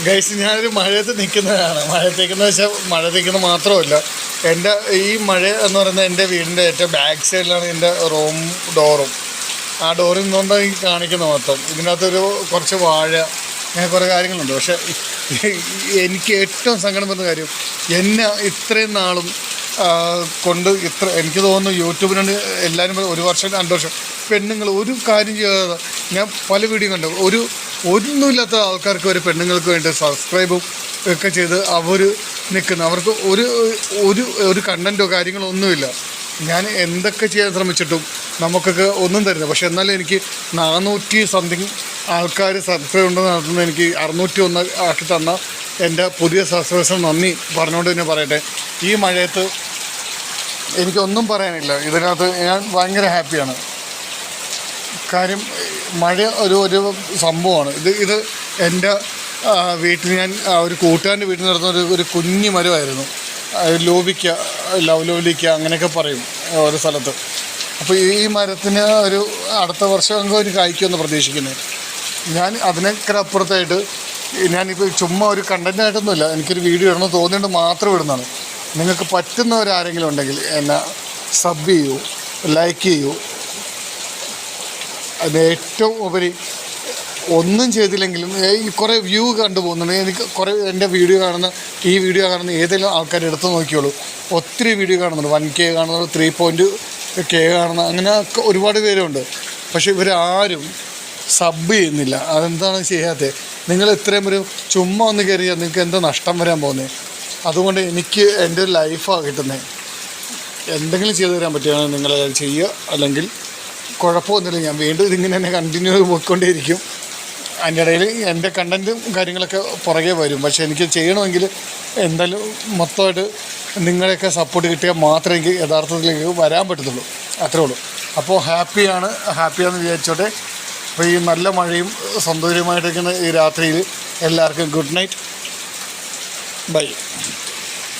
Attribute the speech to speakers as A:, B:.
A: Guys, ഞാനൊരു മഴയത്ത് നിൽക്കുന്നതാണ്. മഴയത്തേക്കെന്ന് വെച്ചാൽ മഴ നിൽക്കുന്നത് മാത്രമല്ല, എൻ്റെ ഈ മഴ എന്ന് പറയുന്നത് എൻ്റെ വീടിൻ്റെ ഏറ്റവും ബാക്ക് സൈഡിലാണ് എൻ്റെ റൂം ഡോറും. ആ ഡോറിൽ നിന്നുകൊണ്ടാണ് എനിക്ക് കാണിക്കുന്നത് മൊത്തം. ഇതിനകത്തൊരു കുറച്ച് വാഴ, അങ്ങനെ കുറേ കാര്യങ്ങളുണ്ട്. പക്ഷേ എനിക്ക് ഏറ്റവും സങ്കടം വരുന്ന കാര്യം, എന്നെ ഇത്രയും നാളും എനിക്ക് തോന്നുന്നു യൂട്യൂബിനുണ്ട് എല്ലാവരും 1 വർഷം 2 വർഷം പെണ്ണുങ്ങൾ ഒരു കാര്യം ചെയ്യാതെ, ഞാൻ പല വീഡിയോ കണ്ടു, ഒന്നുമില്ലാത്ത ആൾക്കാർക്ക് വരെ പെണ്ണുങ്ങൾക്ക് വേണ്ടി സബ്സ്ക്രൈബും ഒക്കെ ചെയ്ത് അവർ നിൽക്കുന്നു. അവർക്ക് ഒരു കണ്ടൻറ്റോ കാര്യങ്ങളോ ഒന്നുമില്ല. ഞാൻ എന്തൊക്കെ ചെയ്യാൻ ശ്രമിച്ചിട്ടും നമുക്കൊക്കെ ഒന്നും തരുന്നില്ല. പക്ഷെ എന്നാലും എനിക്ക് 400 സംതിങ് ആൾക്കാർ സബ്സ്ക്രൈബ് ഉണ്ടെന്ന് നടത്തുന്നത് എനിക്ക് 601 ആക്കി തന്ന എൻ്റെ പുതിയ സബ്സ്ക്രൈബേഴ്സിന് നന്ദി പറഞ്ഞുകൊണ്ട് തന്നെ പറയട്ടെ. ഈ മഴയത്ത് എനിക്കൊന്നും പറയാനില്ല. ഇതിനകത്ത് ഞാൻ ഭയങ്കര ഹാപ്പിയാണ്. കാര്യം മഴ ഒരു സംഭവമാണ്. ഇത് എൻ്റെ വീട്ടിൽ ഞാൻ ഒരു കൂട്ടുകാരൻ്റെ വീട്ടിൽ നടത്തുന്ന ഒരു കുഞ്ഞു മരമായിരുന്നു. ലവ്ലോലിക്ക അങ്ങനെയൊക്കെ പറയും ഓരോ സ്ഥലത്ത്. അപ്പോൾ ഈ മരത്തിന് അടുത്ത വർഷം ഒരു കായ്ക്കുമെന്ന് പ്രതീക്ഷിക്കുന്നത്. ഞാൻ അതിനൊക്കെ അപ്പുറത്തായിട്ട് ഞാനിപ്പോൾ ചുമ്മാ ഒരു കണ്ടൻറ്റായിട്ടൊന്നുമില്ല, എനിക്കൊരു വീഡിയോ ഇടണമെന്ന് തോന്നിയിട്ട് മാത്രം ഇടുന്നതാണ്. നിങ്ങൾക്ക് പറ്റുന്നവരാരെങ്കിലും ഉണ്ടെങ്കിൽ എന്നെ സബ് ചെയ്യൂ, ലൈക്ക് ചെയ്യൂ. അത് ഏറ്റവും ഉപരി ഒന്നും ചെയ്തില്ലെങ്കിലും ഈ കുറേ വ്യൂ കണ്ടുപോകുന്നുണ്ട്. എനിക്ക് കുറേ എൻ്റെ വീഡിയോ കാണുന്ന ഏതെങ്കിലും ആൾക്കാർ എടുത്ത് നോക്കിയോളൂ. ഒത്തിരി വീഡിയോ കാണുന്നുണ്ട്. 1K കാണുന്നത്, 3.K കാണുന്ന, അങ്ങനെ ഒരുപാട് പേരുണ്ട്. പക്ഷേ ഇവരാരും സബ് ചെയ്യുന്നില്ല. അതെന്താണ് ചെയ്യാത്തത്? നിങ്ങൾ ഇത്രയും ചുമ്മാ ഒന്ന് കയറിയാൽ നിങ്ങൾക്ക് എന്താ നഷ്ടം വരാൻ പോകുന്നത്? അതുകൊണ്ട് എനിക്ക് എൻ്റെ ഒരു ലൈഫാണ് കിട്ടുന്നത്. എന്തെങ്കിലും ചെയ്തു തരാൻ പറ്റുകയാണെങ്കിൽ നിങ്ങൾ ചെയ്യുക. അല്ലെങ്കിൽ കുഴപ്പമൊന്നുമില്ല, ഞാൻ വീണ്ടും ഇതിങ്ങനെ തന്നെ കണ്ടിന്യൂ പോയിക്കൊണ്ടേയിരിക്കും. അതിൻ്റെ ഇടയിൽ എൻ്റെ കണ്ടൻറ്റും കാര്യങ്ങളൊക്കെ പുറകെ വരും. പക്ഷേ എനിക്ക് ചെയ്യണമെങ്കിൽ എന്തായാലും മൊത്തമായിട്ട് നിങ്ങളെയൊക്കെ സപ്പോർട്ട് കിട്ടിയാൽ മാത്രമേ എനിക്ക് യഥാർത്ഥത്തിലേക്ക് വരാൻ പറ്റത്തുള്ളൂ. അത്രേ ഉള്ളൂ. അപ്പോൾ ഹാപ്പിയാണെന്ന് വിചാരിച്ചോട്ടെ. അപ്പോൾ ഈ നല്ല മഴയും സൗന്ദര്യമായിട്ടിരിക്കുന്ന ഈ രാത്രിയിൽ എല്ലാവർക്കും ഗുഡ് നൈറ്റ്, ബൈ.